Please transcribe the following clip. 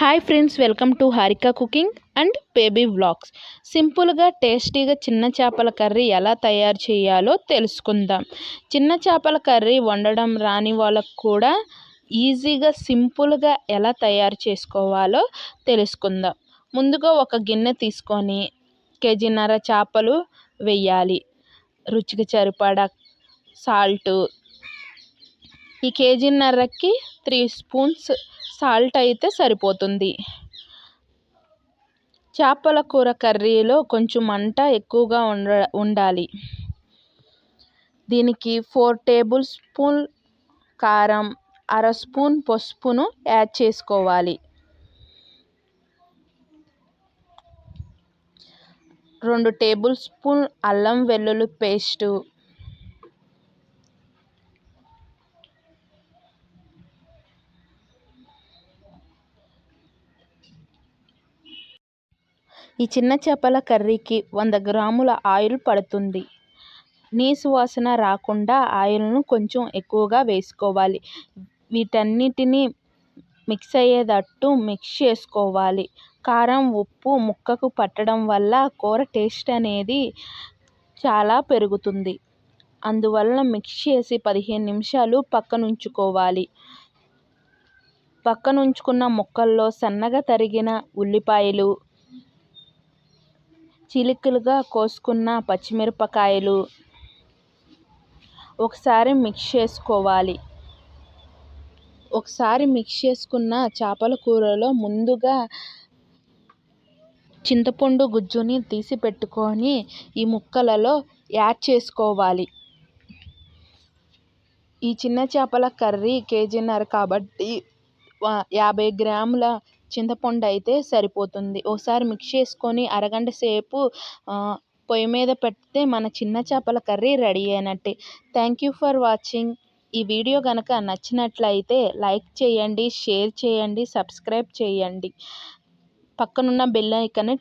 Hi friends, welcome to Harika cooking and baby vlogs. సింపుల్గా టేస్టీగా చిన్న చేపల కర్రీ ఎలా తయారు చేయాలో తెలుసుకుందాం. చిన్న చేపల కర్రీ వండడం రాని వాళ్ళకు కూడా ఈజీగా సింపుల్గా ఎలా తయారు చేసుకోవాలో తెలుసుకుందాం. ముందుగా ఒక గిన్నె తీసుకొని కేజీన్నర చేపలు వేయాలి. రుచికి సరిపడా సాల్టు, ఈ కేజీన్నరకి 3 స్పూన్స్ సాల్ట్ అయితే సరిపోతుంది. చేపల కూర కర్రీలో కొంచెం మంట ఎక్కువగా ఉండాలి. దీనికి 4 టేబుల్ స్పూన్ కారం, అర స్పూన్ పసుపును యాడ్ చేసుకోవాలి. 2 టేబుల్ స్పూన్ అల్లం వెల్లుల్లి పేస్టు, ఈ చిన్న చేపల కర్రీకి 100 గ్రాముల ఆయిల్ పడుతుంది. నీసు వాసన రాకుండా ఆయిల్ను కొంచెం ఎక్కువగా వేసుకోవాలి. వీటన్నిటిని మిక్స్ అయ్యేటట్టు మిక్స్ చేసుకోవాలి. కారం, ఉప్పు ముక్కకు పట్టడం వల్ల కూర టేస్ట్ అనేది చాలా పెరుగుతుంది. అందువల్ల మిక్స్ చేసి 15 నిమిషాలు పక్కనుంచుకోవాలి. పక్కనుంచుకున్న ముక్కల్లో సన్నగా తరిగిన ఉల్లిపాయలు, చిలుకలుగా కోసుకున్న పచ్చిమిరపకాయలు ఒకసారి మిక్స్ చేసుకోవాలి. ఒకసారి మిక్స్ చేసుకున్న చేపల కూరలో ముందుగా చింతపండు గుజ్జుని తీసి పెట్టుకొని ఈ ముక్కలలో యాడ్ చేసుకోవాలి. ఈ చిన్న చేపల కర్రీ కేజీన్నర కాబట్టి 50 గ్రాముల చింతపండు అయితే సరిపోతుంది. ఒకసారి మిక్స్ చేసుకొని అరగంట సేపు పొయ్యి మీద పెడితే మన చిన్న చేపల కర్రీ రెడీ అయినట్టే. Thank you for watching. ఈ వీడియో కనుక నచ్చినట్లయితే లైక్ చేయండి, షేర్ చేయండి, సబ్స్క్రైబ్ చేయండి. పక్కనున్న బెల్ ఐకాన్ని